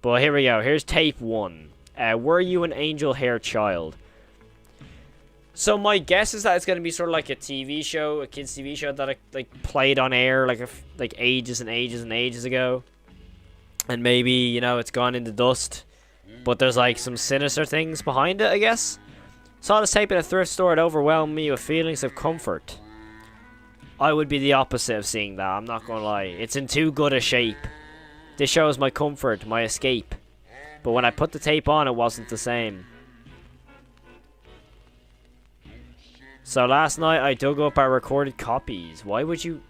But here we go. Here's tape 1. Were you an angel hair child? So my guess is that it's gonna be sort of like a TV show, a kids' TV show that like played on air like ages and ages and ages ago, and maybe, you know, it's gone into dust. But there's like some sinister things behind it, I guess. Saw this tape in a thrift store. It overwhelmed me with feelings of comfort. I would be the opposite of seeing that. I'm not gonna lie. It's in too good a shape. This shows my comfort, my escape. But when I put the tape on, it wasn't the same. So last night I dug up our recorded copies. Why would you?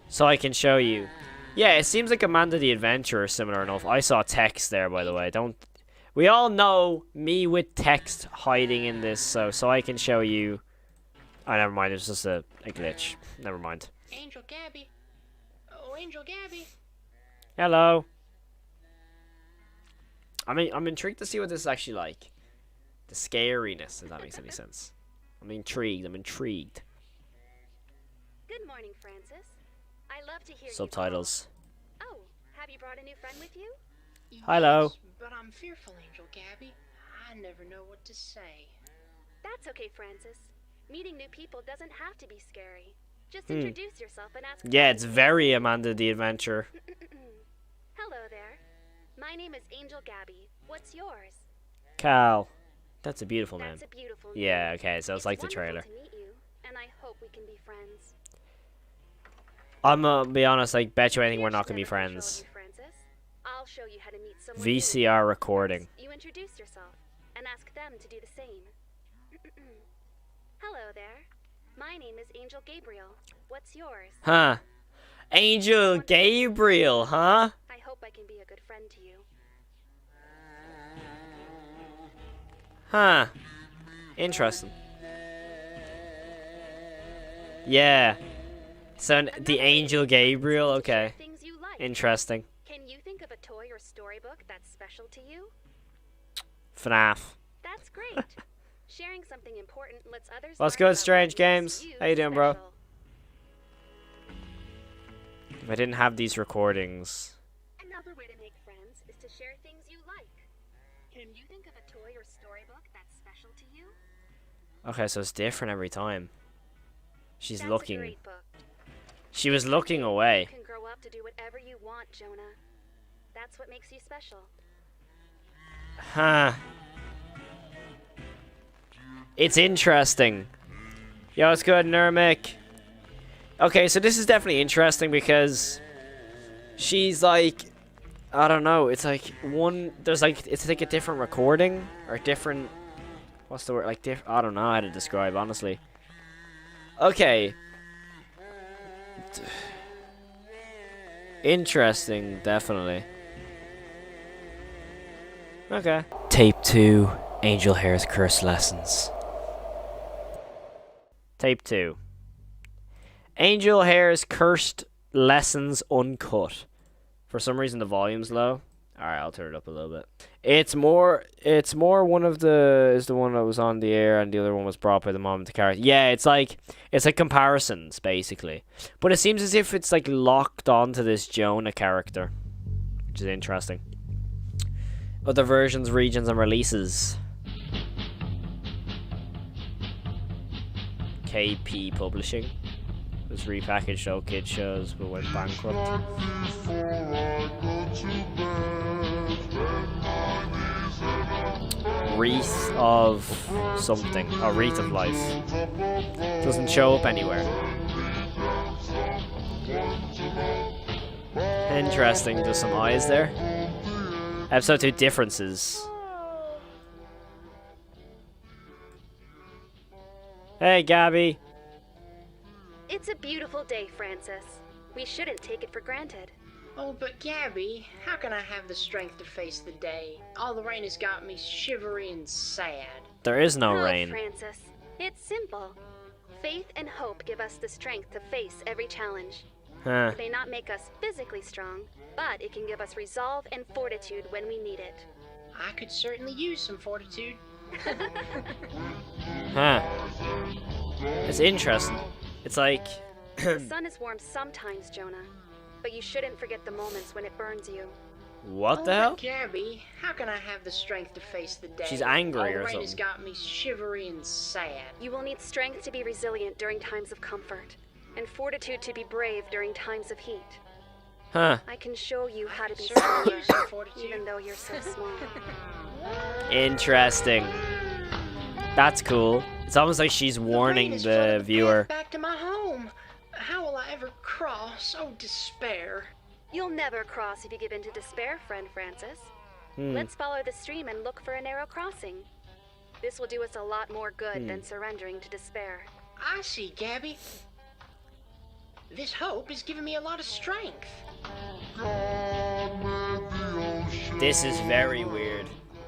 So I can show you. Yeah, it seems like Amanda the Adventurer is similar enough. I saw text there, by the way. Don't. We all know me with text hiding in this, so I can show you. Oh, never mind. It's just a glitch. Never mind. Angel Gabby. Oh, Angel Gabby. Hello. I'm intrigued to see what this is actually like. The scariness, if that makes any sense. I'm intrigued. Good morning, Francis. I love to hear Subtitles. you. Oh, have you brought a new friend with you? Hello. Yes, but I'm fearful, Angel Gabby. I never know what to say. That's okay, Francis. Meeting new people doesn't have to be scary. Just introduce yourself and ask. Yeah, it's very Amanda the Adventurer. Hello there. My name is Angel Gabby. What's yours? Cal. That's a beautiful name. That's a beautiful name. Yeah, okay, so it's like the trailer. To meet you, and I hope we can be friends. I'm gonna be honest, I bet you anything we're not gonna be Here's another friends. photo of you, Francis. I'll show you how to meet someone VCR new. recording. You introduce yourself and ask them to do the same. Hello there. My name is Angel Gabriel. What's yours? Huh. Angel Gabriel, huh? I hope I can be a good friend to you. Huh. Interesting. Yeah. So the Angel Gabriel, okay. Things you like. Interesting. Can you think of a toy or storybook that's special to you? FNAF. That's great. Sharing something important lets others. What's learn good, about Strange what makes Games? you How you doing, bro? special. If I didn't have these recordings. Another way to make friends is to share things you like. Can you think of a toy or storybook that's special to you? Okay, so it's different every time. She's That's looking. A great book. She was looking away. You can grow up to do whatever you want, Jonah. That's what makes you special. Huh. It's interesting. Yo, it's good, Nurmic. Okay, so this is definitely interesting because she's like, I don't know, it's like one, there's like, it's like a different recording or different, what's the word, like, I don't know how to describe, honestly. Okay. Interesting, definitely. Okay. Tape 2, Angel Hair's Curse Lessons. Tape 2. Angel Hair's Cursed Lessons Uncut. For some reason the volume's low. Alright, I'll turn it up a little bit. It's more one of the, is the one that was on the air and the other one was brought by the mom to character. Yeah, it's like comparisons, basically. But it seems as if it's like locked onto this Jonah character. Which is interesting. Other versions, regions, and releases. KP Publishing. It was repackaged old kid shows but went bankrupt. Wreath of something. A Wreath of Life. Doesn't show up anywhere. Interesting, there's some eyes there. Episode 2 differences. Hey, Gabby. It's a beautiful day, Francis. We shouldn't take it for granted. Oh, but Gabby, how can I have the strength to face the day? All the rain has got me shivery and sad. There is no Oh, rain. Francis. It's simple. Faith and hope give us the strength to face every challenge. Huh. It may not make us physically strong, but it can give us resolve and fortitude when we need it. I could certainly use some fortitude. Huh. It's interesting. It's like... The sun is warm sometimes, Jonah, but you shouldn't forget the moments when it burns you. What the Oh, hell? Gabby, how can I have the strength to face the day? She's angry All or the rain has something. got me shivery and sad. You will need strength to be resilient during times of comfort, and fortitude to be brave during times of heat. Huh. I can show you how to be Certainly stronger, use some fortitude. even though you're so small. Interesting. That's cool. It's almost like she's The rain warning has the flooded viewer. path back to my home. How will I ever cross? Oh, despair. You'll never cross if you give in to despair, friend Francis. Let's follow the stream and look for a narrow crossing. This will do us a lot more good than surrendering to despair. I see, Gabby. This hope is giving me a lot of strength. This is very weird.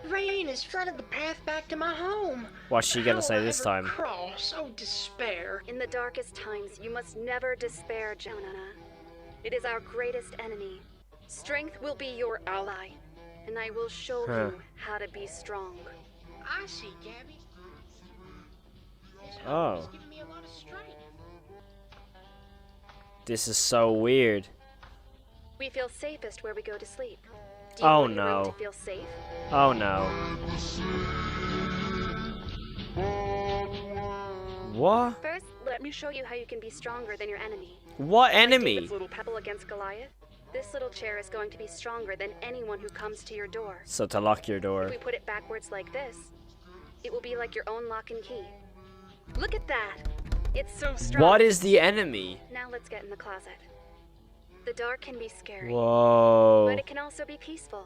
Rain has flooded the path back to my home. What's she gonna How say will I this ever time? Cross? Oh, despair. In the darkest times, you must never despair, Jonah. It is our greatest enemy. Strength will be your ally, and I will show you how to be strong. I see, Gabby. This hope Oh. is giving me a lot of strength. This is so weird. We feel safest where we go to sleep. Do you Oh, want your room no. to feel safe? Oh no. What? First, let me show you how you can be stronger than your enemy. What Like enemy? David's little pebble against Goliath. This little chair is going to be stronger than anyone who comes to your door. So to lock your If door. we put it backwards like this, it will be like your own lock and key. Look at that! It's so strong. What is the enemy? Now let's get in the closet. The dark can be scary, Whoa. but it can also be peaceful.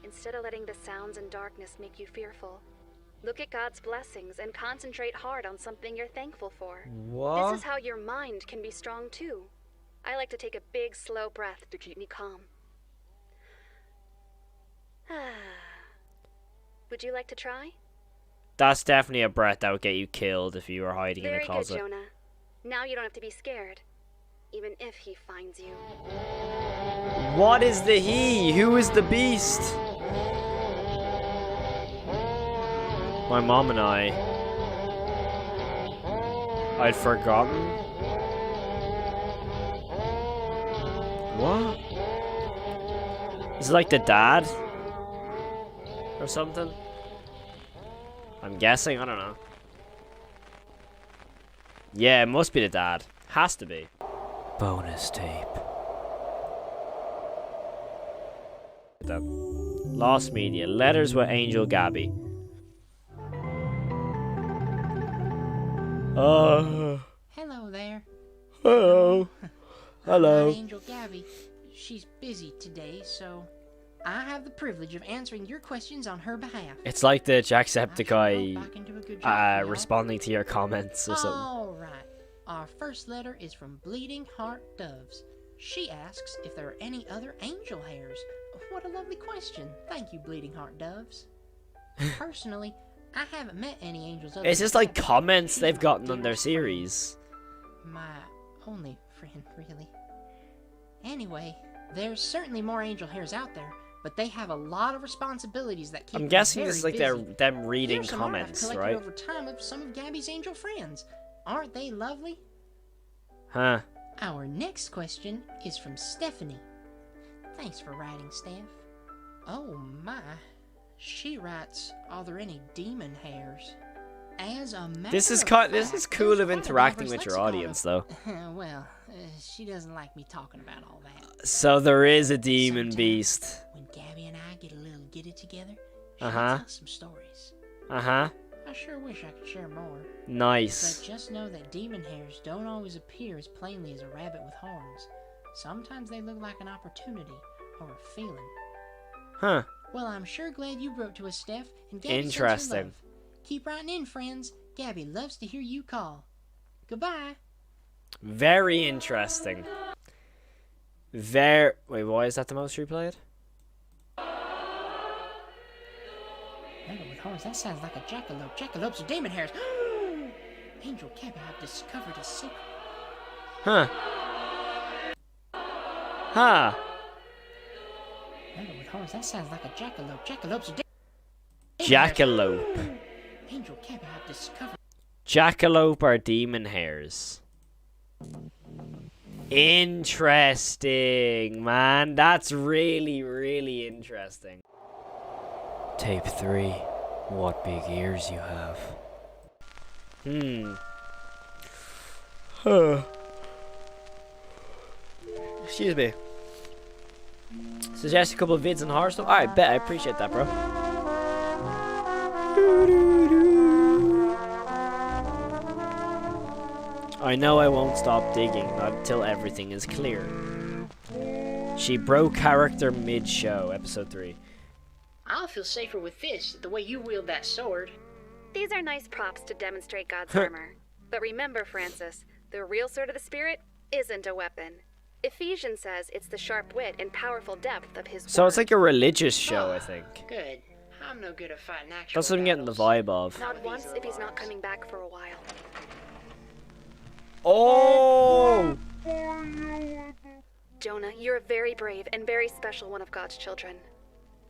Instead of letting the sounds and darkness make you fearful, look at God's blessings and concentrate hard on something you're thankful for. What? This is how your mind can be strong too. I like to take a big, slow breath to keep me calm. Would you like to try? That's definitely a breath that would get you killed if you were hiding in Very a good, closet. Jonah. Now you don't have to be scared, even if he finds you. What is the he? Who is the beast? My mom and I'd forgotten. What? Is it like the dad? Or something? I'm guessing, I don't know. Yeah, it must be the dad. Has to be. Bonus tape. Lost media. Letters with Angel Gabby. Hello there. Hello. Hello. I'm Angel Gabby. She's busy today, so I have the privilege of answering your questions on her behalf. It's like the I sure hope Jacksepticeye I can do a good job for y'all. responding to your comments or something. All right. Our first letter is from Bleeding Heart Doves. She asks if there are any other angel hairs. What a lovely question. Thank you, Bleeding Heart Doves. Personally, I haven't met any angels. Other It's just than like Gabby. comments She's they've my gotten on their dearest friend. series. My only friend, really. Anyway, there's certainly more angel hairs out there, but they have a lot of responsibilities that keep I'm them guessing very this is like busy. them reading Here's some art I've comments, collected right? over time of some of Gabby's angel friends. Aren't they lovely? Huh. Our next question is from Stephanie. Thanks for writing, Steph. Oh my. She writes, are there any demon hairs? As a matter This is of this is fact, cool there's of quite a interacting diverse with your lexicon audience, though. well, she doesn't like me talking about all that. So there is a demon Sometimes, beast. When Gabby and I get a little giddy together, she Uh-huh. tells some stories. Uh-huh. I sure wish I could share more. Nice. But just know that demon hairs don't always appear as plainly as a rabbit with horns. Sometimes they look like an opportunity or a feeling. Huh. Well, I'm sure glad you wrote to us, Steph, and Gabby sends her Interesting. love. Keep writing in, friends. Gabby loves to hear you call. Goodbye. Very interesting. Wait, why is that the most replayed? Rabbit with horns, that sounds like a jackalope. Jackalopes are demon hairs. Angel Gabby, I've discovered a secret. Huh. Huh. Rabbit with horns, that sounds like a jackalope. Jackalopes are demon Jackalope. hairs. Angel Gabby, I've discovered. Jackalope are demon hairs. Interesting, man. That's really, really interesting. Tape 3. What big ears you have. Excuse me. Suggest a couple of vids and horror stuff. Alright, bet. I appreciate that, bro. I know I won't stop digging, not until everything is clear. She broke character mid-show, episode 3. I'll feel safer with this, the way you wield that sword. These are nice props to demonstrate God's armor. But remember, Francis, the real sword of the Spirit isn't a weapon. Ephesians says it's the sharp wit and powerful depth of his So word. it's like a religious show, I think. Good. I'm no good at fighting actual That's what I'm getting the battles. vibe of. Not once if he's not coming back for a while. Oh! Jonah, you're a very brave and very special one of God's children.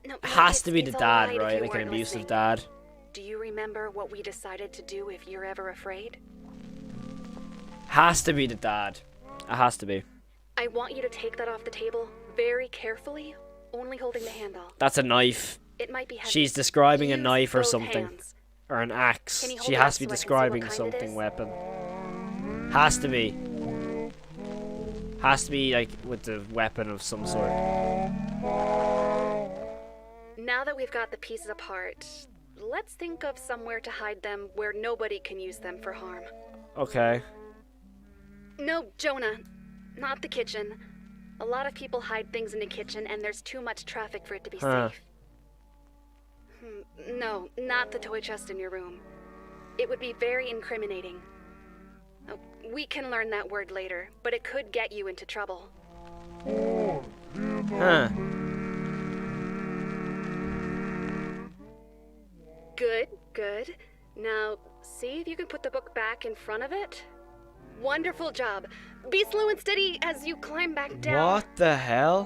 No, Has to be the it's dad, alright if right? you Like an weren't abusive listening. dad. Do you remember what we decided to do if you're ever afraid? Has to be the dad. It has to be. I want you to take that off the table very carefully, only holding the handle. That's a knife. It might be heavy. She's describing a Use knife or both something. hands. Or an axe. Can you hold She it has up to be so I can see describing what kind it something is? weapon. Has to be. Has to be like with the weapon of some sort. Now that we've got the pieces apart, let's think of somewhere to hide them where nobody can use them for harm. Okay. No, Jonah, not the kitchen. A lot of people hide things in the kitchen and there's too much traffic for it to be safe. No, not the toy chest in your room. It would be very incriminating. We can learn that word later, but it could get you into trouble. Huh. Good, good. Now, see if you can put the book back in front of it. Wonderful job. Be slow and steady as you climb back down. What the hell?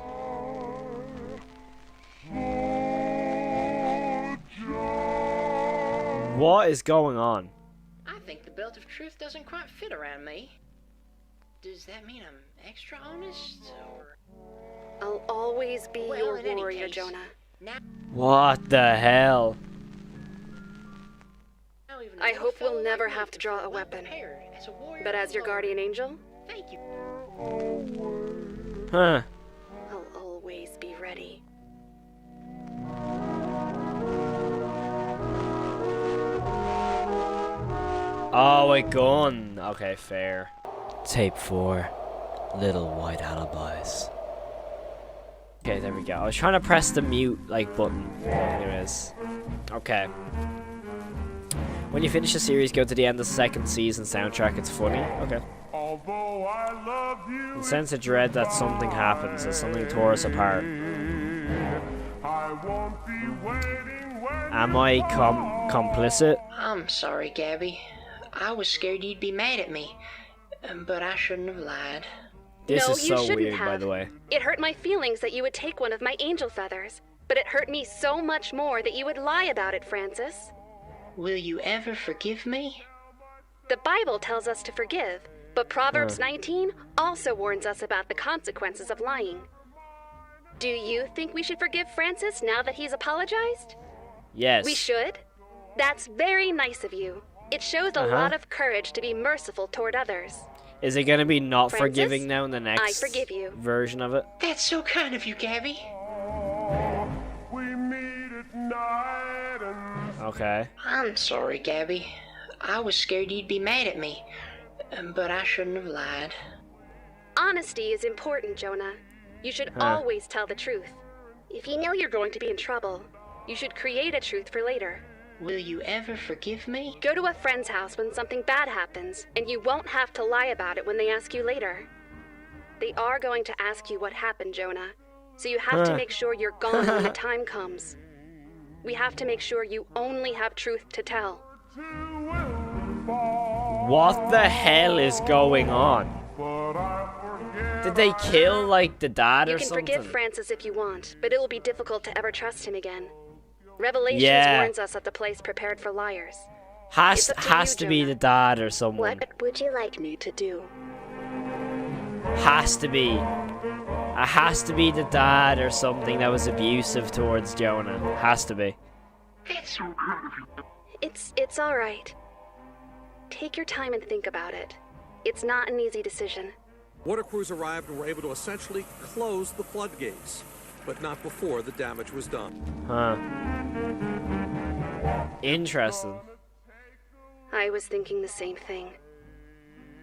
What is going on? I think the belt of truth doesn't quite fit around me. Does that mean I'm extra honest, or...? I'll always be Well, your in any warrior, case, Jonah. Now What the hell? even I a hope fellow we'll like never me have to can draw feel a weapon. well-prepared as a warrior But of as the your Lord. guardian angel, Thank you. Huh. I'll always be ready. Oh, a gun. Okay, fair. Tape 4. Little white alibis. Okay, there we go. I was trying to press the mute, like, button. Anyways. Okay. When you finish the series, go to the end of the second season soundtrack. It's funny. Okay. Although I love you, The sense of dread that something happens, that something tore us apart. I won't be waiting when Am I complicit? I'm sorry, Gabby. I was scared you'd be mad at me, but I shouldn't have lied. This No, is you so shouldn't weird, by have. the way. It hurt my feelings that you would take one of my angel feathers. But it hurt me so much more that you would lie about it, Francis. Will you ever forgive me? The Bible tells us to forgive, but Proverbs 19 also warns us about the consequences of lying. Do you think we should forgive Francis now that he's apologized? Yes. We should. That's very nice of you. It shows a lot of courage to be merciful toward others. Is it gonna be not Francis, forgiving now in the next forgive you. version of it? That's so kind of you, Gabby. we meet at night and Okay. I'm sorry, Gabby. I was scared you'd be mad at me, but I shouldn't have lied. Honesty is important, Jonah. You should always tell the truth. If you know you're going to be in trouble, you should create a truth for later. Will you ever forgive me? Go to a friend's house when something bad happens, and you won't have to lie about it when they ask you later. They are going to ask you what happened, Jonah, so you have to make sure you're gone when the time comes. We have to make sure you only have truth to tell. two will fall. What the hell is going on? But I forget Did they kill, like, the dad You or can something? forgive Francis if you want, but it will be difficult to ever trust him again. Revelations Yeah. warns us of the place prepared for liars. Has It's up to you, to be Jonah. the dad or someone. What would you like me to do? Has to be. It has to be the dad or something that was abusive towards Jonah. Has to be. It's all right. Take your time and think about it. It's not an easy decision. Water crews arrived and were able to essentially close the floodgates, but not before the damage was done. Huh. Interesting. I was thinking the same thing.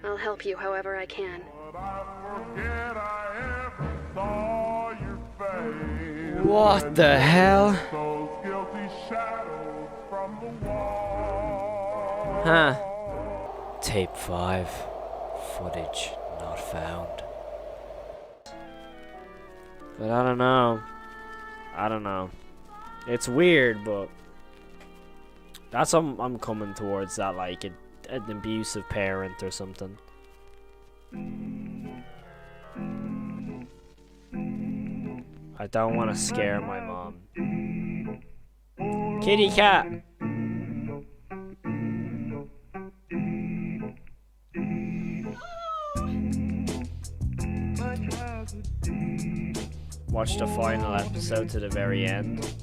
I'll help you however I can. But I forget I ever saw your face. What the hell? Those guilty shadows from the wall. Huh. Tape 5. Footage not found. But I don't know. It's weird, but that's I'm coming towards that, like an abusive parent or something. I don't want to scare my mom. Kitty cat. Watch the final episode to the very end.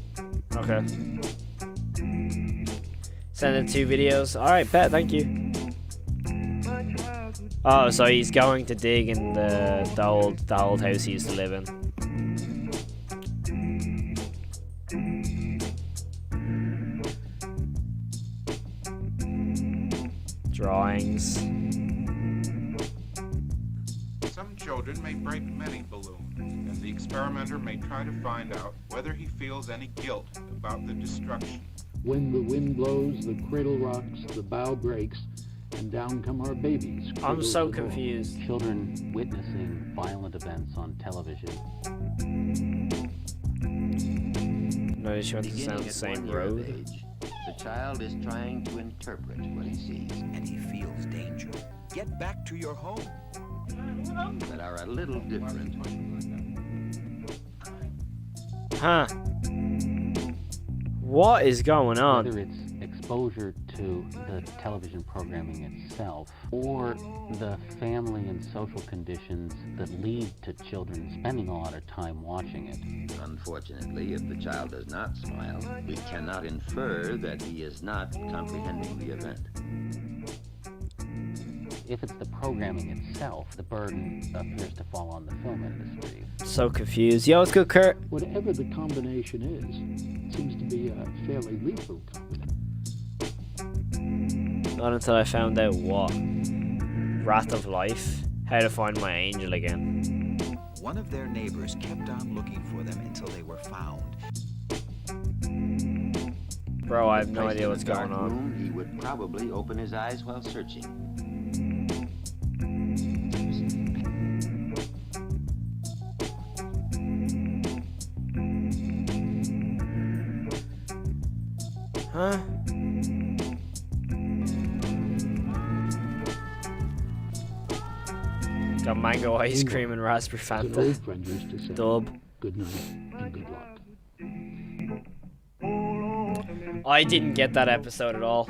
Okay. Send in 2 videos. Alright, bet, thank you. Oh, so he's going to dig in the old house he used to live in. Drawings. Some children may break many balloons, and the experimenter may try to find out whether he feels any guilt about the destruction. When the wind blows, the cradle rocks, the bow breaks, and down come our babies. I'm so confused. Children witnessing violent events on television. No, she wants to sound the same road. Age, the child is trying to interpret what he sees, and he feels danger. Get back to your home. That are a little different. Huh. What is going on? Whether it's exposure to the television programming itself, or the family and social conditions that lead to children spending a lot of time watching it. Unfortunately, if the child does not smile, we cannot infer that he is not comprehending the event. If it's the programming itself, the burden appears to fall on the film industry. So confused. Yo, it's good, Kurt. Whatever the combination is, it seems to be a fairly lethal combination. Not until I found out what. Wrath of Life. How to find my angel again. One of their neighbors kept on looking for them until they were found. Bro, I have no idea what's In a dark going on. room, he would probably open his eyes while searching. Huh? Got mango ice cream and raspberry As an old Fanta. friend used to say, Dub. good night and good luck. I didn't get that episode at all.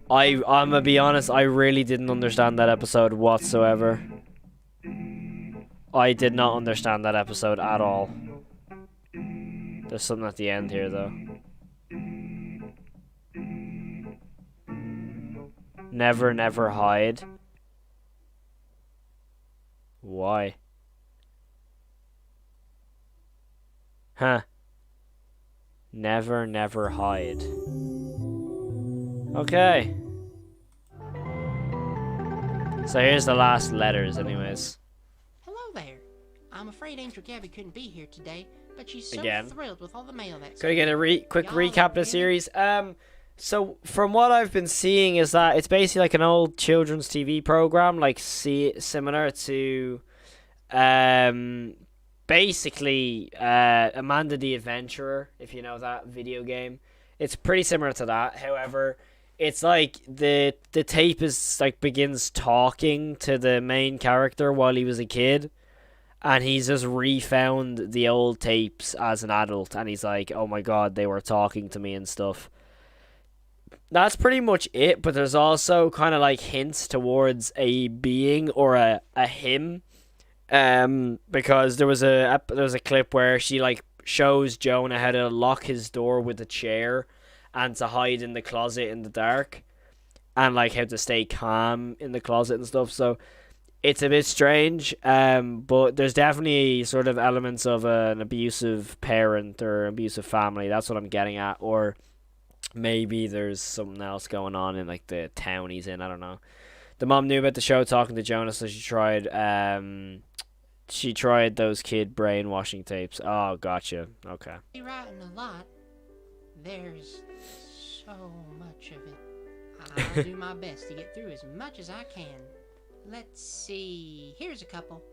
I'm gonna be honest, I really didn't understand that episode whatsoever. I did not understand that episode at all. There's something at the end here, though. Never, never hide. Why? Huh. Never, never hide. Okay. So here's the last letters, anyways. Hello there. I'm afraid Angel Gabby couldn't be here today, but she's so Again. thrilled with all the mail that's Gonna get a quick Y'all recap of the get it? series. So from what I've been seeing is that it's basically like an old children's TV program, like similar to, basically Amanda the Adventurer, if you know that video game. It's pretty similar to that. However, it's like the tape is like begins talking to the main character while he was a kid. And he's just refound the old tapes as an adult. And he's like, oh my god, they were talking to me and stuff. That's pretty much it. But there's also kind of like hints towards a being or a him Because there was a clip where she like shows Jonah how to lock his door with a chair and to hide in the closet in the dark, and like how to stay calm in the closet and stuff. So it's a bit strange, but there's definitely sort of elements of an abusive parent or abusive family. That's what I'm getting at. Or maybe there's something else going on in like the town he's in. I don't know. The mom knew about the show talking to Jonah, so she tried those kid brainwashing tapes. Oh, gotcha. Okay. Be writing a lot. There's so much of it. I'll do my best to get through as much as I can. Let's see. Here's a couple.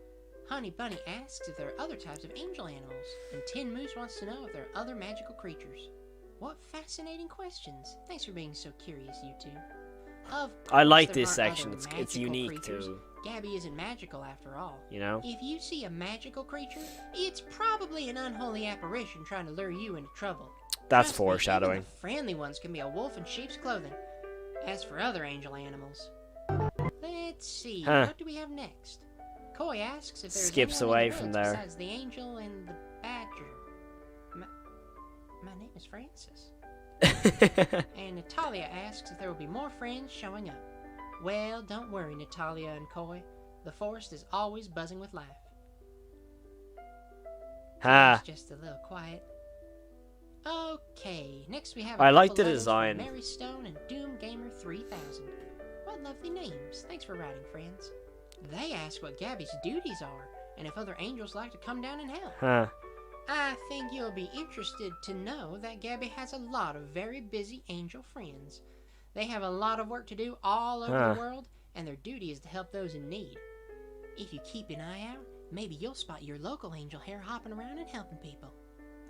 Honey Bunny asks if there are other types of angel animals, and Tin Moose wants to know if there are other magical creatures. What fascinating questions. Thanks for being so curious, you two. I like this section. It's unique too. Gabby isn't magical after all. You know? If you see a magical creature, it's probably an unholy apparition trying to lure you into trouble. That's Trust me, foreshadowing. even the friendly ones can be a wolf in sheep's clothing. As for other angel animals, let's see. What do we have next? Coy asks if there's Skips anyone away in the from woods there. besides the angel and the badger. My name is Francis. And Natalia asks if there will be more friends showing up. Well, don't worry, Natalia and Coy. The forest is always buzzing with life. Ha. It's just a little quiet. Okay, next we have I like couple the letters from design. Mary Stone and Doom Gamer 3000. What lovely names. Thanks for writing, friends. They ask what Gabby's duties are, and if other angels like to come down and help. Huh. I think you'll be interested to know that Gabby has a lot of very busy angel friends. They have a lot of work to do all over the world, and their duty is to help those in need. If you keep an eye out, maybe you'll spot your local angel here hopping around and helping people.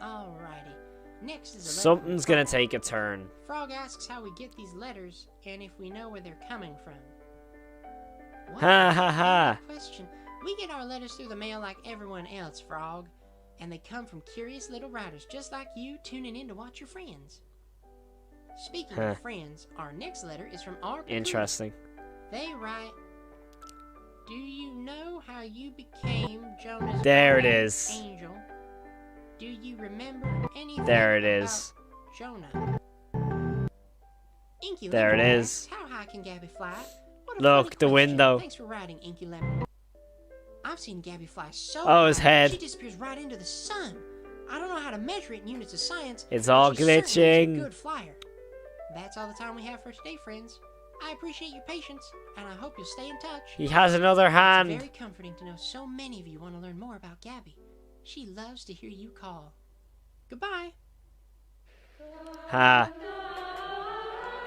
Alrighty. Next is a letter Something's from gonna Frog. take a turn. Frog asks how we get these letters and if we know where they're coming from. What? Ha ha ha. Question. We get our letters through the mail like everyone else, Frog. And they come from curious little writers just like you tuning in to watch your friends. Speaking of friends, our next letter is from our Interesting. They write, do you know how you became Jonah's There it guardian is. angel? Do you remember anything There it about is. Jonah? Inky There it Lemon is. asks, how high can Gabby fly? What a Look, funny the question. window. Thanks for writing, Inky Lemon. I've seen Gabby fly so Oh, his high, head. she disappears right into the sun. I don't know how to measure it in units of science. It's but all she certainly is a glitching. good flyer. That's all the time we have for today, friends. I appreciate your patience, and I hope you'll stay in touch. He has another It's hand. very comforting to know so many of you want to learn more about Gabby. She loves to hear you call. Goodbye. Ha.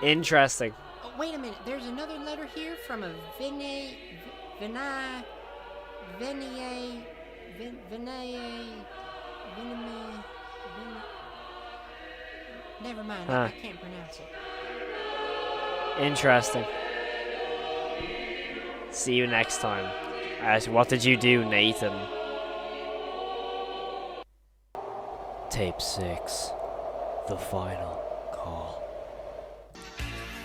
Interesting. Oh, wait a minute. There's another letter here from a Never mind. I can't pronounce it. Interesting. See you next time. What did you do, Nathan? Tape 6. The final call.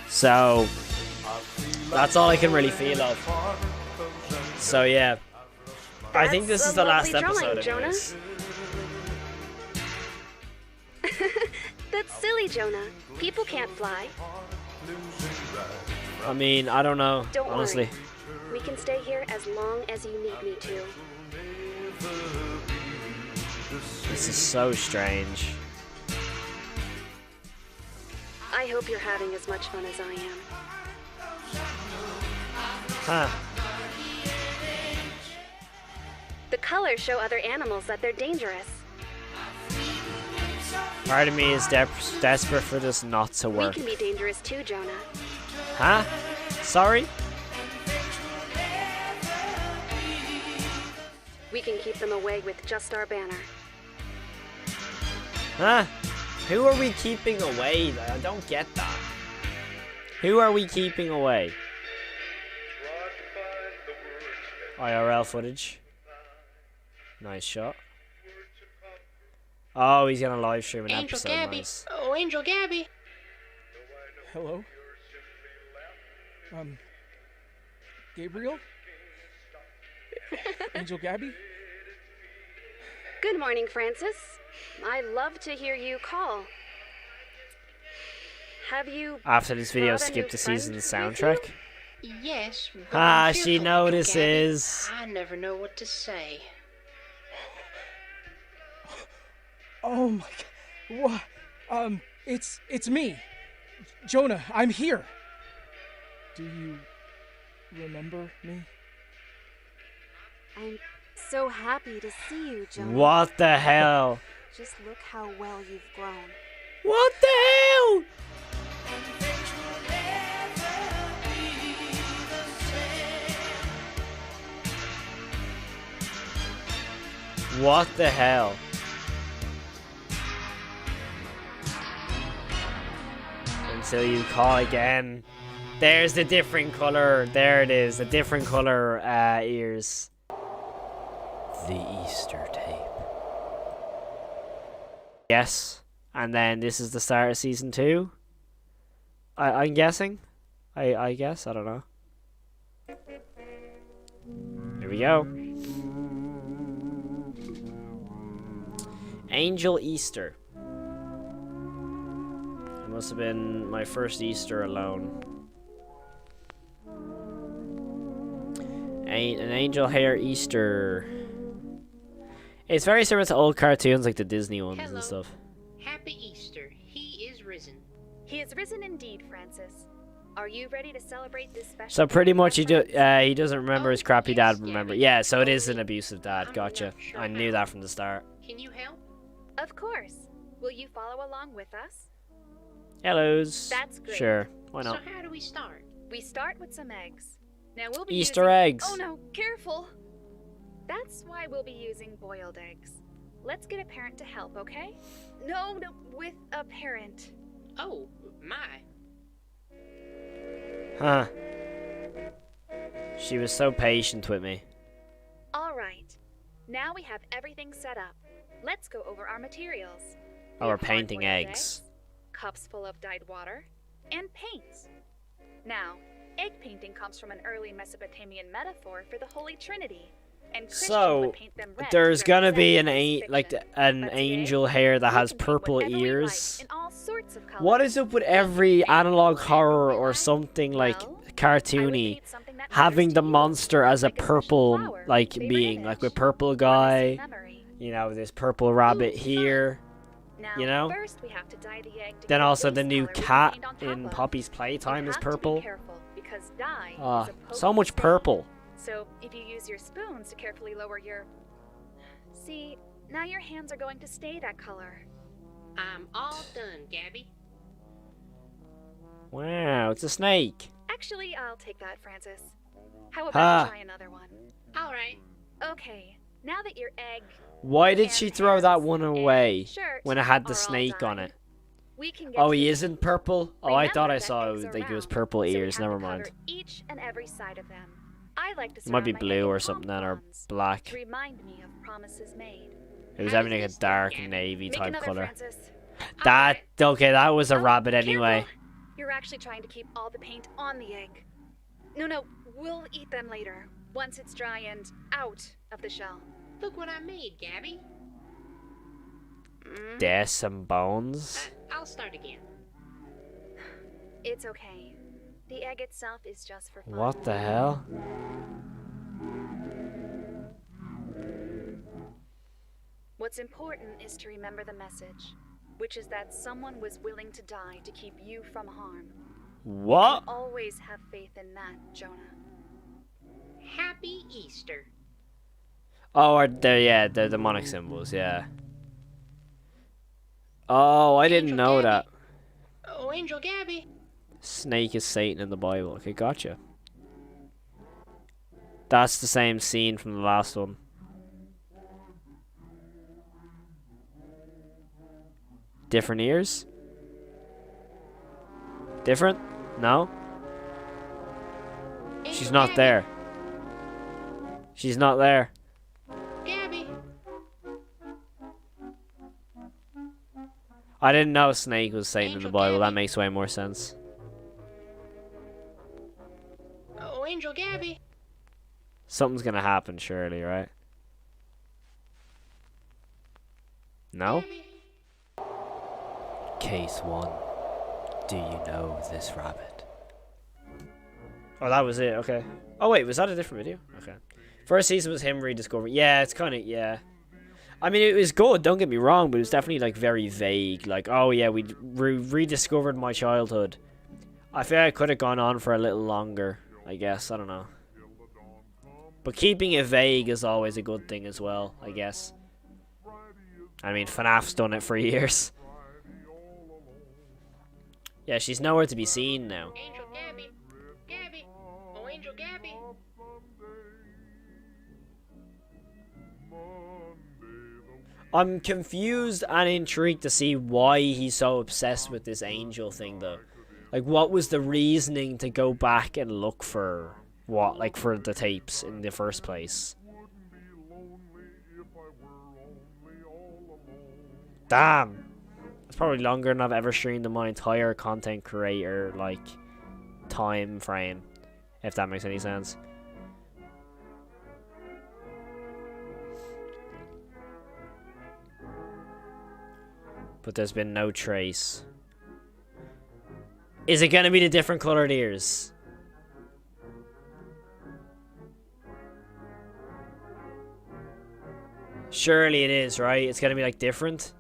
So, that's all I can really feel of. So, yeah. I think this is the last episode of Jonah. this. That's silly, Jonah. People can't fly. I mean, I don't know, Don't honestly. worry. We can stay here as long as you need me to. This is so strange. I hope you're having as much fun as I am. Huh. The colors show other animals that they're dangerous. Part of me is desperate for this not to We work. can be dangerous too, Jonah. Huh? Sorry? We can keep them away with just our banner. Huh? Who are we keeping away? I don't get that. Who are we keeping away? IRL footage. Nice shot. Oh, he's gonna live stream an Angel episode. Gabby. Nice. Oh, Angel Gabby. Hello? Gabriel? Angel Gabby? Good morning, Francis. I love to hear you call. Have you After this video, brought a skip new the friend season with soundtrack. Yes, but Ah, I'm she fearful, Angel notices. Gabby. I never know what to say. Oh my god. What? It's me. Jonah, I'm here. Do you remember me? I'm so happy to see you, Jonah. What the hell? Just look how well you've grown. What the hell? What the hell? Until you call again. There's the different color. There it is. The different color ears. The Easter tape. Yes. And then this is the start of season 2. I'm guessing. I guess. I don't know. Here we go. Angel Easter. It must have been my first Easter alone. An angel hair Easter. It's very similar to old cartoons like the Disney ones Hello. and stuff. Happy Easter. He is risen. He is risen indeed, Francis. Are you ready to celebrate this special? So pretty much he doesn't remember his crappy dad. Remember, yeah. So it is an abusive dad. Gotcha. I knew that from the start. Can you help? Of course. Will you follow along with us? Hellos. That's great. Sure. Why not? So how do we start? We start with some eggs. Now we'll be Easter using... eggs. Oh no, careful. That's why we'll be using boiled eggs. Let's get a parent to help, okay? No, with a parent. Oh, my. Huh. She was so patient with me. All right. Now we have everything set up. Let's go over our materials. Oh, We we're have painting hard-boiled eggs. Cups full of dyed water, and paints. Now, egg painting comes from an early Mesopotamian metaphor for the Holy Trinity. And Christians So would paint them red there's to gonna be represent an But today, angel hair that we has can paint purple whatever we like ears. in all sorts of colors. What is up with every analog horror or something like cartoony having the monster as a purple like being, like with purple guy, you know, this purple rabbit here, Now, you know? first we have to dye the egg to Then get a also base the new color we can cat paint on top in of. Poppy's Playtime You is have to be purple. careful, because dye Ah, is a potent so much stain. purple. So if you use your spoons to carefully lower your... See, now your hands are going to stay that color. I'm all done, Gabby. Wow, it's a snake. Actually, I'll take that, Francis. How about Ha. you try another one? All right. Okay, now that your egg... Why did she throw that one away shirt when it had are the all snake on dyed, it? we can get Oh, to he the isn't purple? Oh, I thought I saw eggs are like it was round, purple so we ears. have Never to cover mind. each and every side of them. I like to It might be surround my egg blue in or something then, or pom-poms black. to remind me of promises made. It was having like a dark navy Make type another, color. Francis. That okay? That was a rabbit anyway. Careful. You're actually trying to keep all the paint on the egg. No, we'll eat them later, once it's dry and out of the shell. Look what I made, Gabby. There's some bones. I'll start again. It's okay. The egg itself is just for fun. What the hell? What's important is to remember the message, which is that someone was willing to die to keep you from harm. What? Always have faith in that, Jonah. Happy Easter. Oh, they're the demonic symbols. Yeah. Oh, I didn't know that. Oh, Angel Gabby. Snake is Satan in the Bible. Okay, gotcha. That's the same scene from the last one. Different ears? Different? No? She's not there. She's not there. Gabby. I didn't know Snake was Satan in the Bible. That makes way more sense. Oh, Angel Gabby. Something's gonna happen, surely, right? No? Case 1. Do you know this rabbit? Oh, that was it, okay. Oh, wait, was that a different video? Okay. First season was him rediscovering. Yeah, it's kind of, yeah. I mean, it was good, don't get me wrong, but it was definitely, like, very vague. Like, oh, yeah, we rediscovered my childhood. I feel like it could have gone on for a little longer, I guess. I don't know. But keeping it vague is always a good thing as well, I guess. I mean, FNAF's done it for years. Yeah, she's nowhere to be seen now. Angel Gabby. Gabby. Oh, Angel Gabby. I'm confused and intrigued to see why he's so obsessed with this angel thing, though. Like, what was the reasoning to go back and look for what, like, for the tapes in the first place? Damn! It's probably longer than I've ever streamed in my entire content creator, like, time frame. If that makes any sense. But there's been no trace. Is it gonna be the different colored ears? Surely it is, right? It's gonna be like different.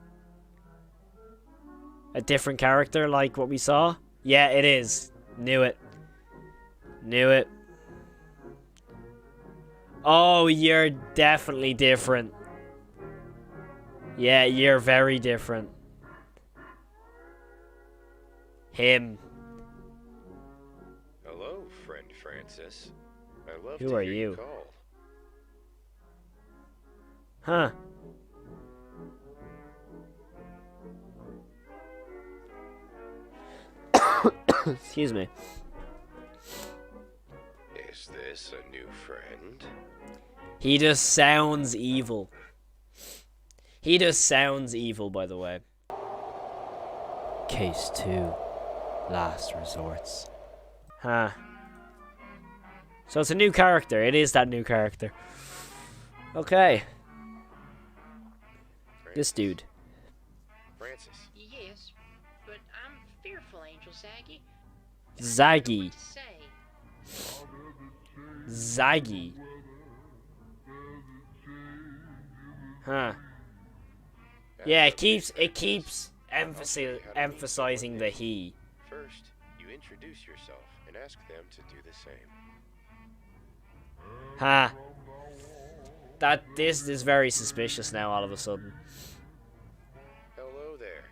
A different character like what we saw? Yeah, it is. Knew it. Knew it. Oh, you're definitely different. Yeah, you're very different. Him. Hello, friend Francis. I love Who to are hear you? call. Huh. Excuse me. Is this a new friend? He just sounds evil. He just sounds evil, by the way. Case 2. Last resorts. Huh. So it's a new character. It is that new character. Okay. This dude. Francis. Yes, but I'm fearful, Angel Zaggy. Zaggy. What to say? Zaggy. Huh. Yeah, it keeps emphasizing the he. First, you introduce yourself and ask them to do the same. Huh. This is very suspicious now all of a sudden. Hello there.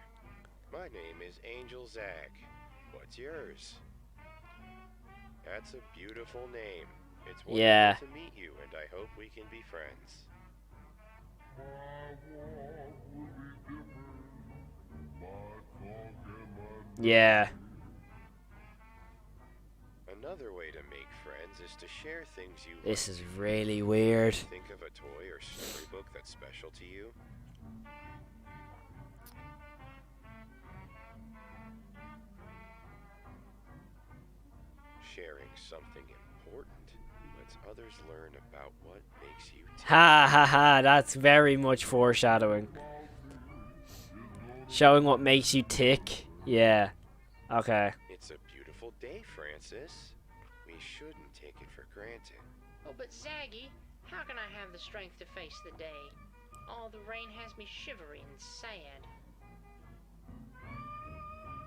My name is Angel Zag. What's yours? That's a beautiful name. It's wonderful Yeah. to meet you, and I hope we can be friends. Yeah. Another way to make friends is to share things you This like. is really weird. Think of a toy or storybook that's special to you. Sharing something important lets others learn about what makes you tick. Ha ha ha, that's very much foreshadowing. Showing what makes you tick. Yeah. Okay. It's a beautiful day, Francis. We shouldn't take it for granted. Oh, but Zaggy, how can I have the strength to face the day? All the rain has me shivery and sad.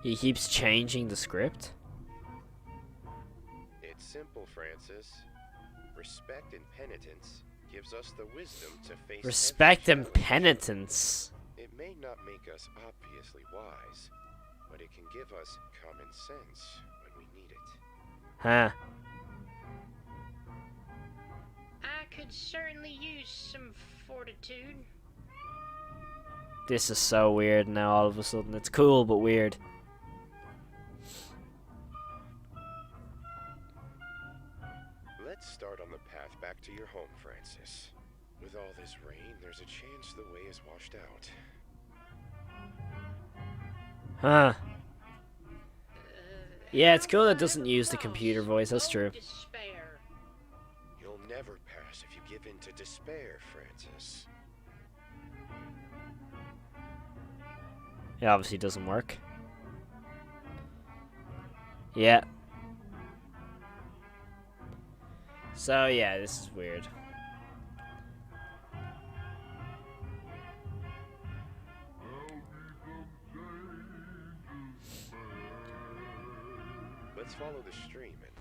He keeps changing the script. It's simple, Francis. Respect and penitence gives us the wisdom to face Respect every and challenge. penitence. It may not make us obviously wise, but it can give us common sense when we need it. Huh. I could certainly use some fortitude. This is so weird now all of a sudden. It's cool but weird. Let's start on the path back to your home, Francis. With all this rain, there's a chance the way is washed out. Huh. Yeah, it's cool that it doesn't use the computer voice, that's true. Despair. You'll never pass loss if you give in to despair, Francis. It obviously doesn't work. Yeah. So yeah, this is weird. Let's follow the stream. And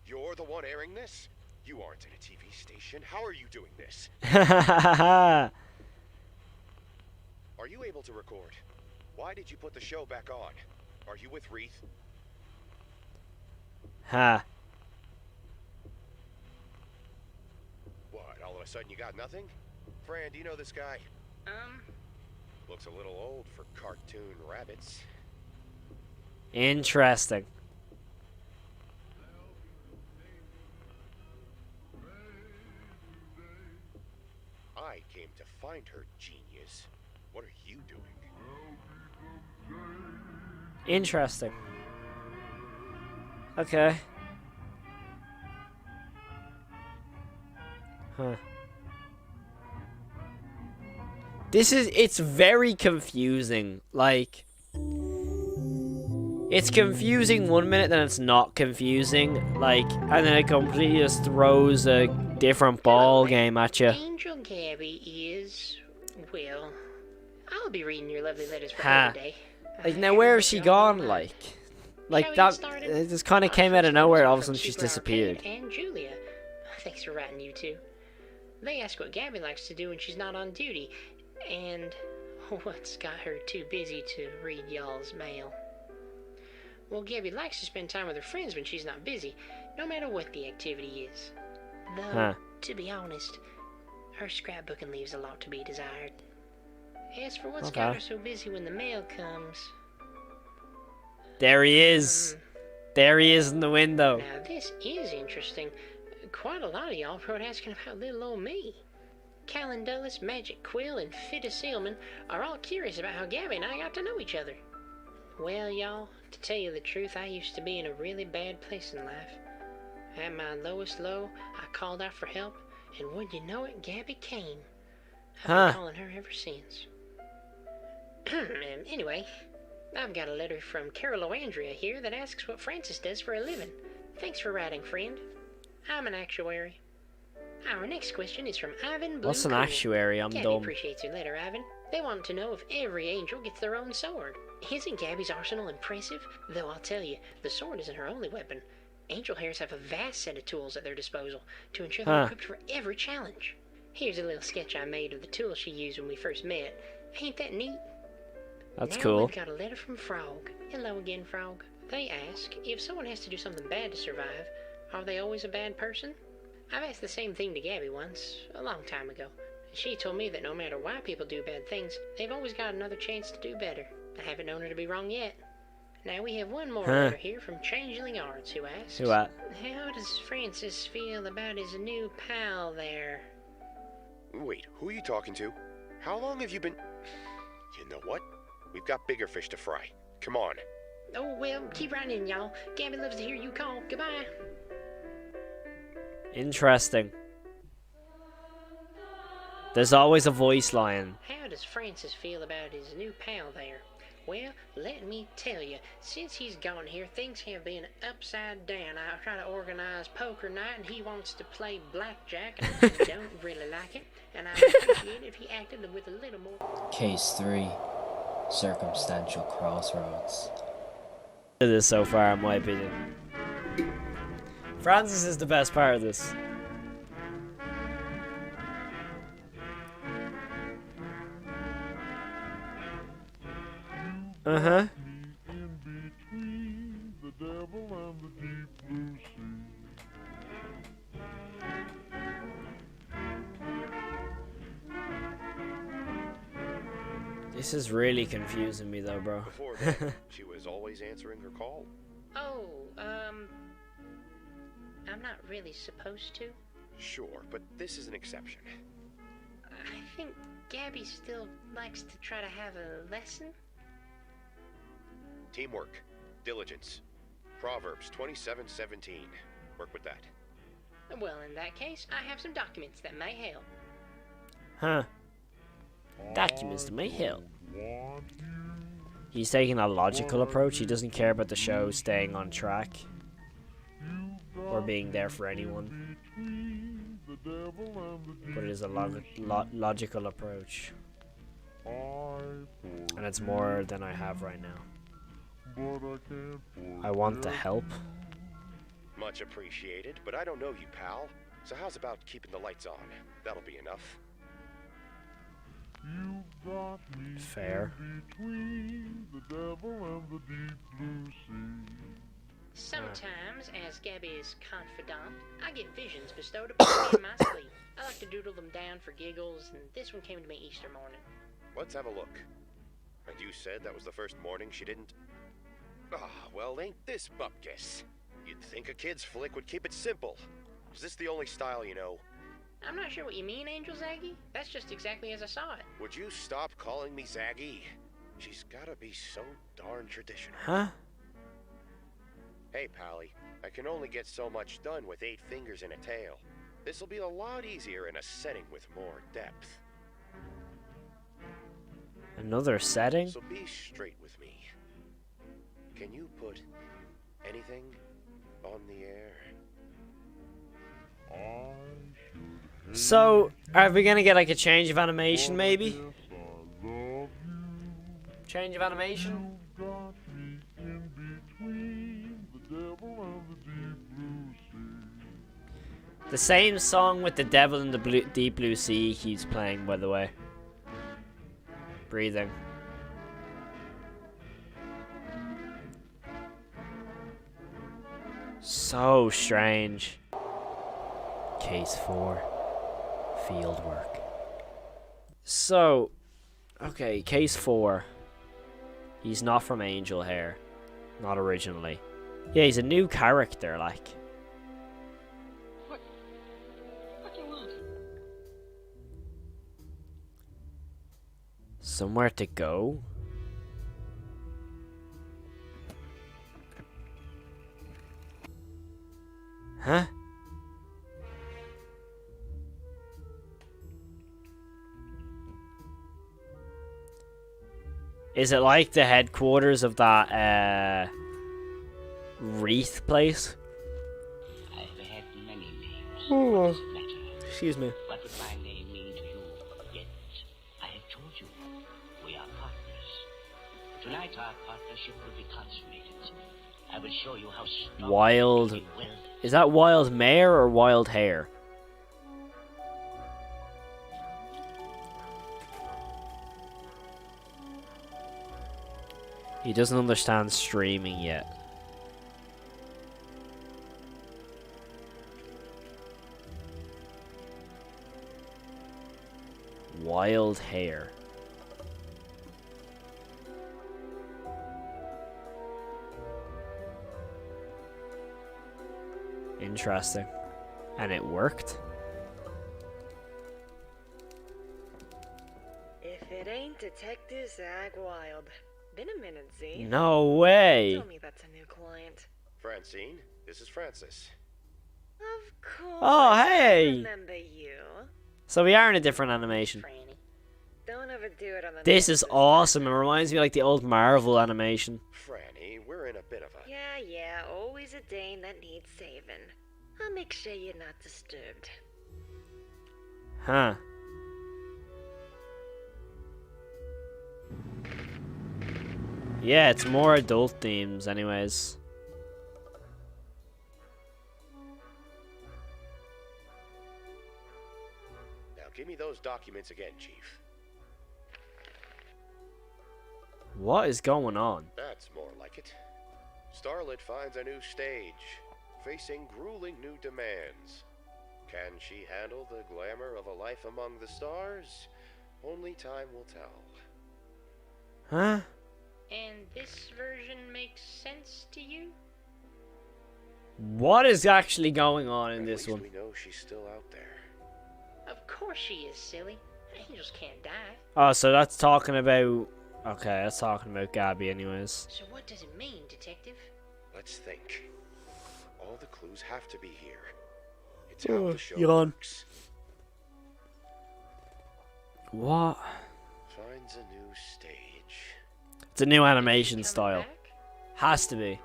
you're the one airing this? You aren't in a TV station. How are you doing this? Are you able to record? Why did you put the show back on? Are you with Wreath? Ha. What, all of a sudden you got nothing? Fran, do you know this guy? Looks a little old for cartoon rabbits. Interesting. I came to find her, genius. What are you doing? Interesting. Okay. Huh. It's very confusing. Like, it's confusing one minute, then it's not confusing. Like, and then it completely just throws a different ball game at you. Angel Gabby is, well, I'll be reading your lovely letters for Ha. her today. Like, now where has she gone? Like that, it just kind of came out of nowhere. All of a sudden, she's disappeared. And Julia. Thanks for writing, you two. They ask what Gabby likes to do when she's not on duty, and what's got her too busy to read y'all's mail. Well, Gabby likes to spend time with her friends when she's not busy, no matter what the activity is. Though, to be honest, her scrapbooking leaves a lot to be desired. As for what's got her so busy when the mail comes... There he is. There he is in the window. Now, this is interesting. Quite a lot of y'all wrote asking about little old me. Callan Dulles, Magic Quill, and Fitta Sealman are all curious about how Gabby and I got to know each other. Well, y'all, to tell you the truth, I used to be in a really bad place in life. At my lowest low, I called out for help, and wouldn't you know it, Gabby came. I've been calling her ever since. Anyway, I've got a letter from Carol O'Andrea here that asks what Francis does for a living. Thanks for writing, friend. I'm an actuary. Our next question is from Ivan Blue. What's an actuary? I'm Gabby dumb. appreciates your letter, Ivan. They want to know if every angel gets their own sword. Isn't Gabby's arsenal impressive? Though I'll tell you, the sword isn't her only weapon. Angel hairs have a vast set of tools at their disposal to ensure they're equipped for every challenge. Here's a little sketch I made of the tools she used when we first met. Ain't that neat? That's now cool. We've got a letter from Frog. Hello again, Frog. They ask, if someone has to do something bad to survive, are they always a bad person? I've asked the same thing to Gabby once, a long time ago. She told me that no matter why people do bad things, they've always got another chance to do better. I haven't known her to be wrong yet. Now we have one more letter here from Changeling Arts, who asks, What? how does Francis feel about his new pal there? Wait, who are you talking to? How long have you been... You know what? We've got bigger fish to fry. Come on. Oh, well, keep writing in, y'all. Gabby loves to hear you call. Goodbye. Interesting. There's always a voice line. How does Francis feel about his new pal there? Well, let me tell you, since he's gone here, things have been upside down. I try to organize poker night, and he wants to play blackjack, and I don't really like it, and I'd appreciate it if he acted with a little more... Case 3. Circumstantial Crossroads. It is so far, in my opinion. Francis is the best part of this. Uh-huh. This is really confusing me though, bro. Before that, she was always answering her call. Oh, I'm not really supposed to. Sure, but this is an exception. I think Gabby still likes to try to have a lesson. Teamwork, diligence, Proverbs 27:17. Work with that. Well, in that case, I have some documents that may help. Huh. Documents that may help. He's taking a logical approach. He doesn't care about the show staying on track. Or being there for anyone. But it is a logical approach. And it's more than I have right now. I want the help. Much appreciated, but I don't know you, pal. So how's about keeping the lights on? That'll be enough. Fair. Sometimes, as Gabby's confidant, I get visions bestowed upon me in my sleep. I like to doodle them down for giggles, and this one came to me Easter morning. Let's have a look. And you said that was the first morning she didn't? Ah, well, ain't this bupkis? You'd think a kid's flick would keep it simple. Is this the only style you know? I'm not sure what you mean, Angel Zaggy. That's just exactly as I saw it. Would you stop calling me Zaggy? She's gotta be so darn traditional. Huh? Hey, Pally, I can only get so much done with 8 fingers and a tail. This'll be a lot easier in a setting with more depth. Another setting? So be straight with me. Can you put anything on the air? So, are we gonna get like a change of animation, maybe? Change of animation? The same song with the devil in the deep blue sea keeps playing, by the way. Breathing. So strange. Case 4. Fieldwork. So, okay, case 4. He's not from Angel Hair. Not originally. Yeah, he's a new character, like. What do you want? Somewhere to go? Huh? Is it like the headquarters of that, wreath place? I've had many names. Oh. Does it matter? Excuse me. What would my name mean to you? Yet, I have told you, we are partners. Tonight, our partnership will be consummated. I will show you how strong Wild. we will. Is that wild mare or wild hair? He doesn't understand streaming yet. Wild hair. Interesting. And it worked? If it ain't Detective Zag Wild. Been a minute, Z. No way. Tell me that's a new client. Francine, this is Francis. Of course. Oh, I hey. remember you. So we are in a different animation. Don't overdo it on the This is awesome. It reminds me of like the old Marvel animation. Franny, we're in a bit of a... Yeah, always a Dane that needs saving. I'll make sure you're not disturbed. Huh. Yeah, it's more adult themes anyways. Now give me those documents again, Chief. What is going on? That's more like it. Starlet finds a new stage, facing grueling new demands. Can she handle the glamour of a life among the stars? Only time will tell. Huh? And this version makes sense to you? What is actually going on in this one? We know she's still out there. Of course she is, silly. Angels can't die. Oh, so that's talking about... Okay, that's talking about Gabby anyways. So what does it mean, Detective? Let's think. All the clues have to be here. It's how the show yawn. works. What? Finds a new stage. It's a new animation style. Has to be.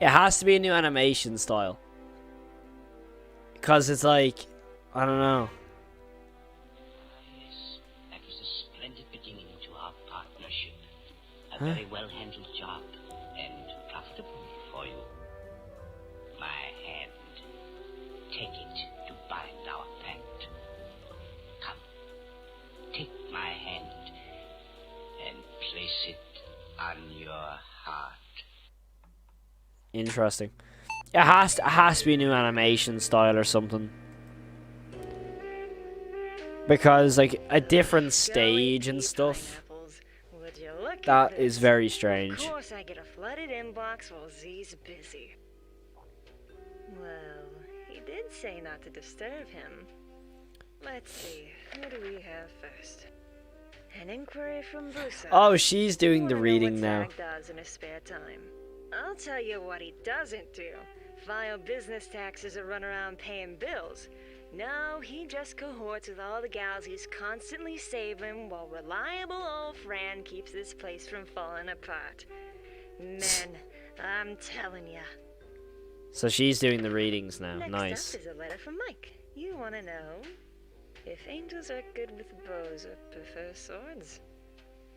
It has to be a new animation style. Because it's like, I don't know. Yes, that was a splendid beginning to our partnership. A very well-handled job, and profitable for you. My hand. Take it to bind our pact. Come, take my hand and place it on your heart. Interesting. It has to be a new animation style or something. Because like a different stage and stuff. Would you look That at is this? very strange. Of course I get a flooded inbox while Z's busy. Well, he did say not to disturb him. Let's see, who do we have first? An inquiry from Busa. Oh, she's doing the Wanna know reading what now. Zag does in his spare time. I'll tell you what he doesn't do. File business taxes or run around paying bills. No, he just cohorts with all the gals he's constantly saving while reliable old Fran keeps this place from falling apart. Men, I'm telling ya. So she's doing the readings now. Next Nice. up is a letter from Mike. You want to know if angels are good with bows or prefer swords?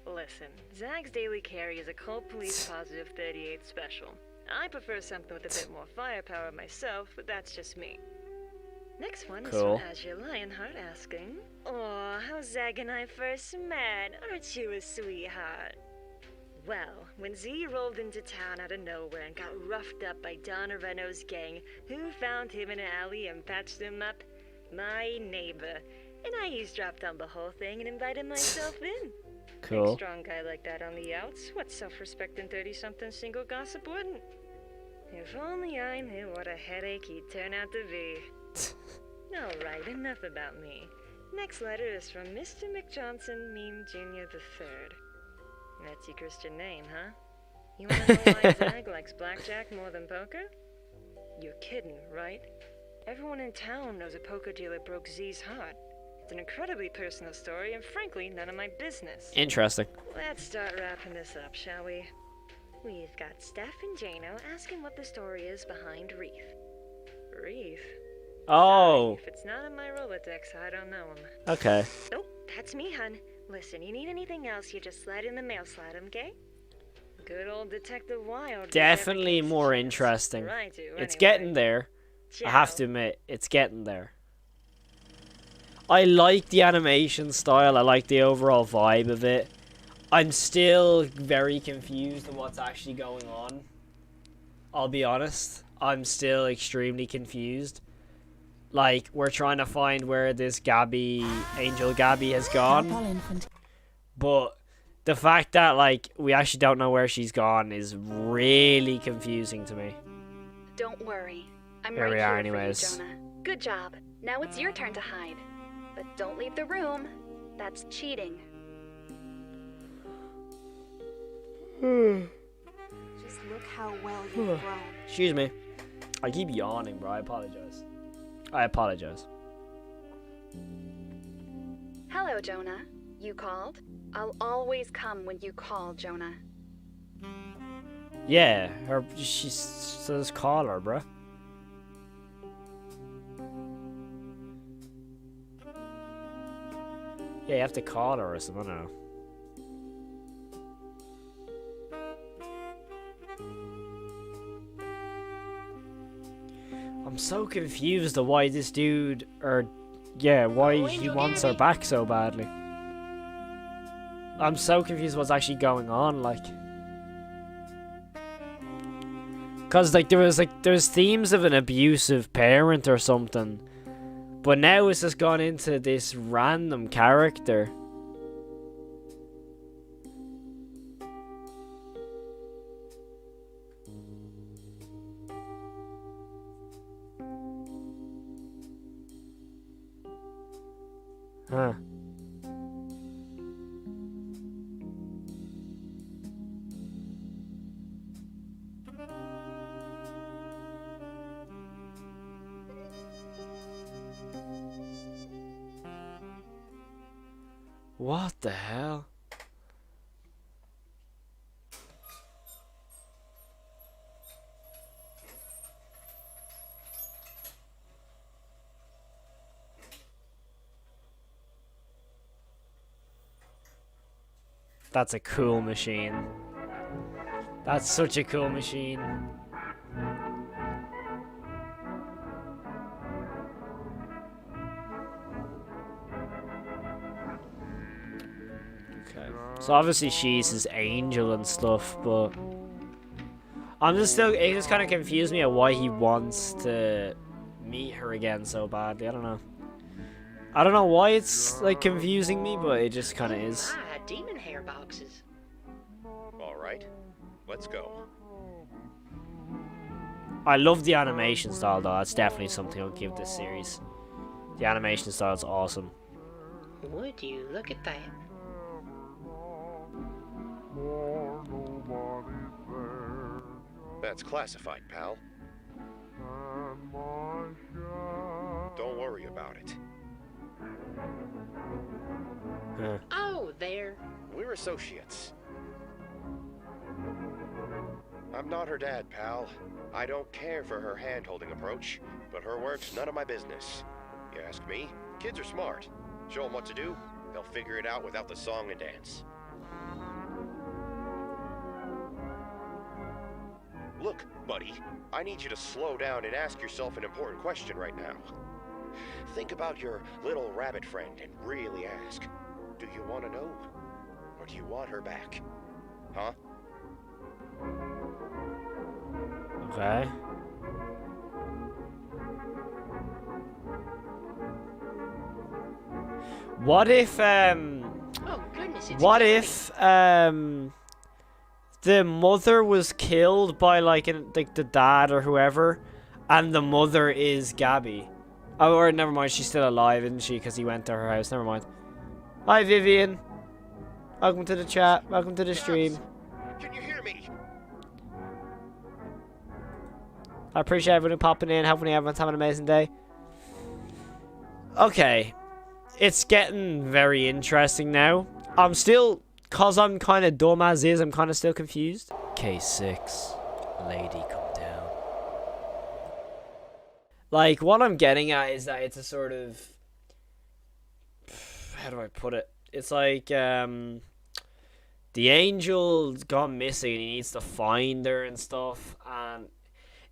Listen, Zag's Daily Carry is a cold police positive 38 special. I prefer something with a bit more firepower myself, but that's just me. Next one is Cool. from Azure Lionheart asking, "Oh, how Zag and I first met. Aren't you a sweetheart?" Well, when Z rolled into town out of nowhere and got roughed up by Donna Renault's gang, who found him in an alley and patched him up? My neighbor. And I eavesdropped on the whole thing and invited myself in. Cool. Big strong guy like that on the outs. What self-respecting 30-something single gossip wouldn't? If only I knew what a headache he'd turn out to be. Alright, enough about me. Next letter is from Mr. McJohnson, Meme Jr. III. That's your Christian name, huh? You wanna know why Zag likes blackjack more than poker? You're kidding, right? Everyone in town knows a poker dealer broke Z's heart. It's an incredibly personal story, and frankly, none of my business. Interesting. Let's start wrapping this up, shall we? We've got Steph and Jano asking what the story is behind Wreath. Wreath? Oh. If it's not in my Rolodex, I don't know him. Okay. Nope, that's me, hun. Listen, you need anything else, you just slide in the mail slot, okay? Good old Detective Wild. Definitely more interesting. Or I do, It's anyway. getting there. I have to admit, it's getting there. I like the animation style. I like the overall vibe of it. I'm still very confused on what's actually going on. I'll be honest. I'm still extremely confused. Like, we're trying to find where this Gabby, Angel Gabby has gone. But the fact that, like, we actually don't know where she's gone is really confusing to me. Don't worry. I'm Here right we here are for you, anyways. Jonah. Good job. Now it's your turn to hide. But don't leave the room. That's cheating. Just look how well you've grown. Excuse me. I keep yawning, bro. I apologize. I apologize. Hello, Jonah. You called? I'll always come when you call, Jonah. Yeah, she says call her, bruh. Yeah, you have to call her or something, I don't know. I'm so confused of why this dude, why he wants her back so badly. I'm so confused what's actually going on, like. Cause there's themes of an abusive parent or something. But now it's just gone into this random character. Huh. What the hell? That's a cool machine. That's such a cool machine. Okay. So obviously she's his angel and stuff, but it just kind of confused me at why he wants to meet her again so badly. I don't know. I don't know why it's like confusing me, but it just kind of is. Ah, demon hair boxes. All right, let's go. I love the animation style though. That's definitely something I'll give this series. The animation style is awesome. Would you look at that? That's classified, pal. Don't worry about it. Huh. Oh, there. We're associates. I'm not her dad, pal. I don't care for her hand-holding approach, but her work's none of my business. You ask me, kids are smart. Show them what to do, they'll figure it out without the song and dance. Look, buddy, I need you to slow down and ask yourself an important question right now. Think about your little rabbit friend and really ask, do you want to know? Or do you want her back? Huh? Okay. What if Oh goodness, it's what Gabby. if the mother was killed by like the dad or whoever, and the mother is Gabby? Oh, or never mind, she's still alive, isn't she? Because he went to her house. Never mind. Hi, Vivian. Welcome to the chat. Welcome to the stream. Can you hear me? I appreciate everyone popping in. Hopefully everyone's having an amazing day. Okay. It's getting very interesting now. I'm still, cause I'm kind of dumb as is, I'm kind of still confused. K6. Lady, come down. Like, what I'm getting at is that it's a sort of, how do I put it? It's like, the angel's gone missing and he needs to find her and stuff, and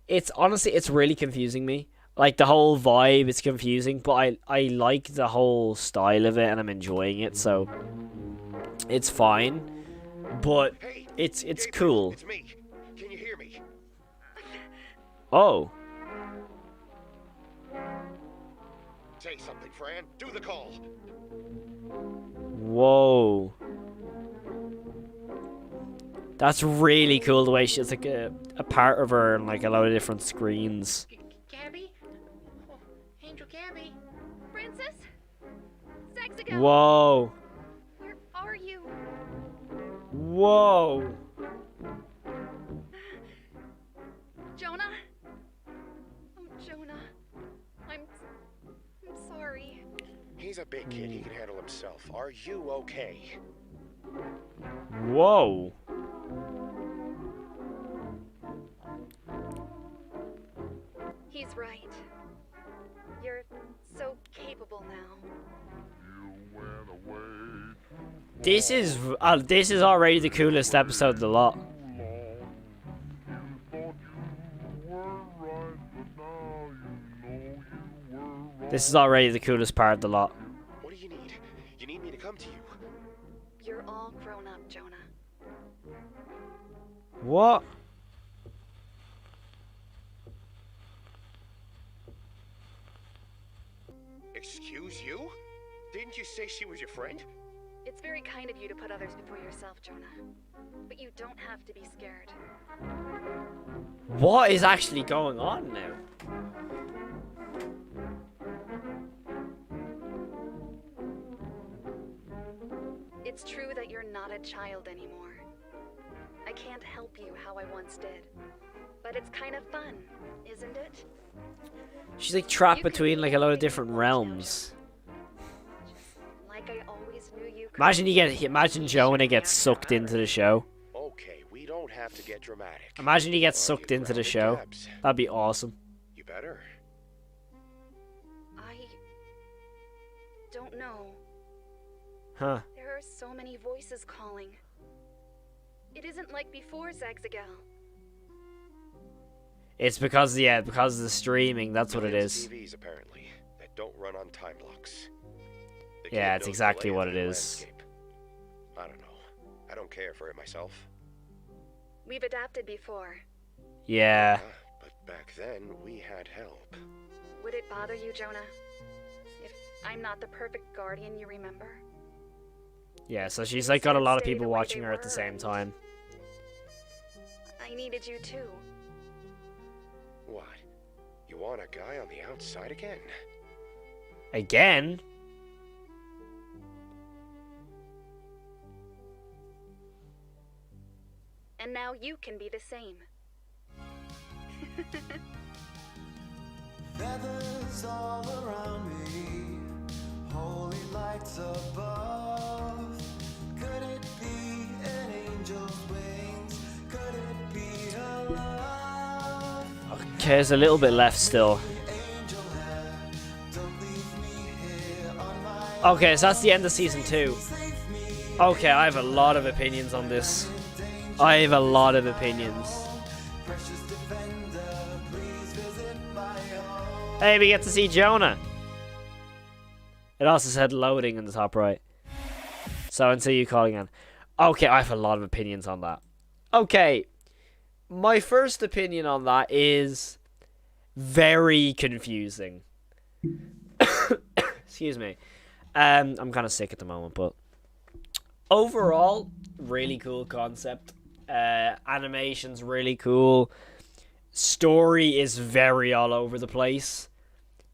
it's honestly, it's really confusing me. Like, the whole vibe is confusing, but I like the whole style of it and I'm enjoying it, so it's fine. But it's cool. It's me. Can you hear me? Oh. Say something, Fran. Do the call. Whoa. That's really cool the way she's like a part of her and like a lot of different screens. Gabby? Oh, Angel Gabby? Francis? Zaggy? Whoa. Where are you? Whoa. Jonah? Oh, Jonah. I'm sorry. He's a big kid. He can handle himself. Are you okay? Whoa. He's right. You're so capable now. This is already the coolest episode of the lot. This is already the coolest part of the lot. What do you need? You need me to come to you? You're all grown up, Jonah. What? Excuse you? Didn't you say she was your friend? It's very kind of you to put others before yourself, Jonah. But you don't have to be scared. What is actually going on now? It's true that you're not a child anymore. I can't help you how I once did. But it's kind of fun, isn't it? She's like trapped between like a lot of different realms. Like like I always knew you could. Imagine Jonah gets sucked into the show. Okay, we don't have to get dramatic. Imagine he gets sucked into the show. That'd be awesome. You better. I don't know. Huh. There are so many voices calling. It isn't like before, Zaggy. It's because of the streaming. That's what it is. TVs apparently that don't run on time blocks. Yeah, it's exactly what it is. I don't know. I don't care for it myself. We've adapted before. Yeah. But back then we had help. Would it bother you, Jonah, if I'm not the perfect guardian you remember? Yeah, so she's like got a lot of people watching her at the same time. I needed you too. What? You want a guy on the outside again? Again? And now you can be the same. Feathers all around me, holy lights above. Could it be an angel's wings? Could it be a love? Okay, there's a little bit left still. Okay, so that's the end of season 2. Okay, I have a lot of opinions on this. I have a lot of opinions. Hey, we get to see Jonah. It also said loading in the top right. So until you call again. Okay, I have a lot of opinions on that. Okay, my first opinion on that is very confusing. Excuse me. I'm kind of sick at the moment, but overall, really cool concept. Animation's really cool. Story is very all over the place.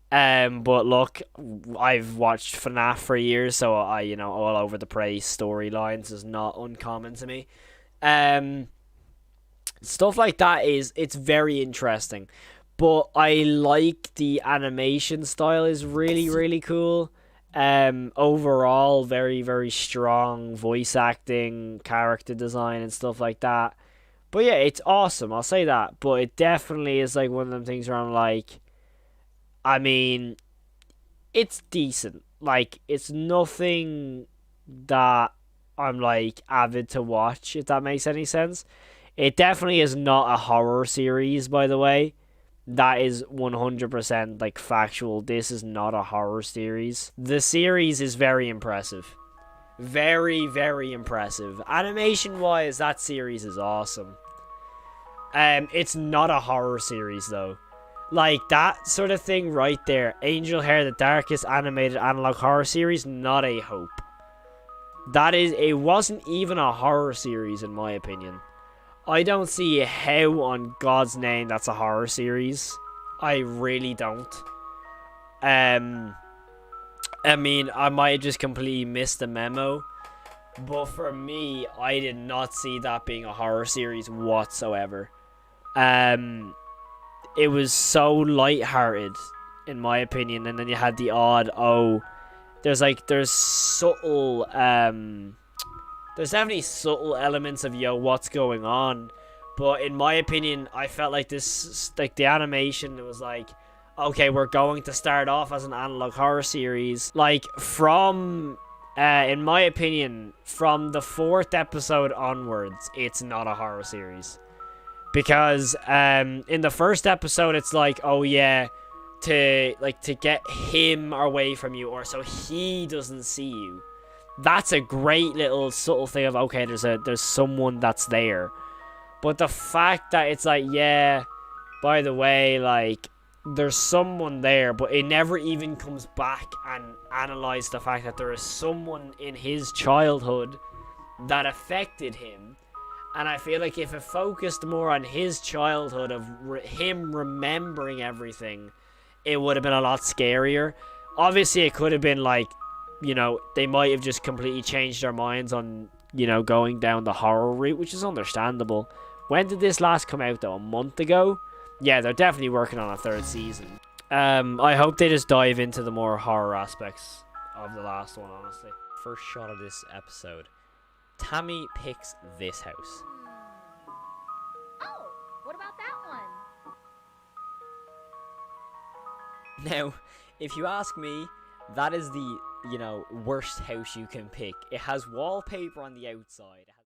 But look, I've watched FNAF for years, so all over the place storylines is not uncommon to me. Stuff like that it's very interesting. But I like the animation style is really, really cool. Overall, very, very strong voice acting, character design, and stuff like that. But yeah, it's awesome, I'll say that. But it definitely is like one of them things where I'm like, I mean, it's decent. Like, it's nothing that I'm like avid to watch, if that makes any sense. It definitely is not a horror series, by the way. That is 100% like factual. This is not a horror series. The series is very impressive. Very, very impressive. Animation wise, that series is awesome. It's not a horror series though. Like that sort of thing right there. Angel Hair, the darkest animated analog horror series, not a hope. It wasn't even a horror series in my opinion. I don't see how on God's name that's a horror series. I really don't. I mean, I might have just completely missed the memo. But for me, I did not see that being a horror series whatsoever. It was so lighthearted, in my opinion. And then you had the odd, there's subtle, there's definitely subtle elements of, what's going on. But in my opinion, I felt like the animation, it was like, okay, we're going to start off as an analog horror series. Like, from, in my opinion, from the 4th episode onwards, it's not a horror series. Because, in the first episode, it's like, oh yeah, to get him away from you, or so he doesn't see you. That's a great little subtle thing of, okay, there's someone that's there. But the fact that it's like, yeah, by the way, like, there's someone there, but it never even comes back and analyze the fact that there is someone in his childhood that affected him. And I feel like if it focused more on his childhood of him remembering everything, it would have been a lot scarier. Obviously, it could have been like, they might have just completely changed their minds on, going down the horror route, which is understandable. When did this last come out, though? A month ago? Yeah, they're definitely working on a 3rd season. I hope they just dive into the more horror aspects of the last one, honestly. First shot of this episode. Tammy picks this house. Oh, what about that one? Now, if you ask me, that is the, worst house you can pick. It has wallpaper on the outside.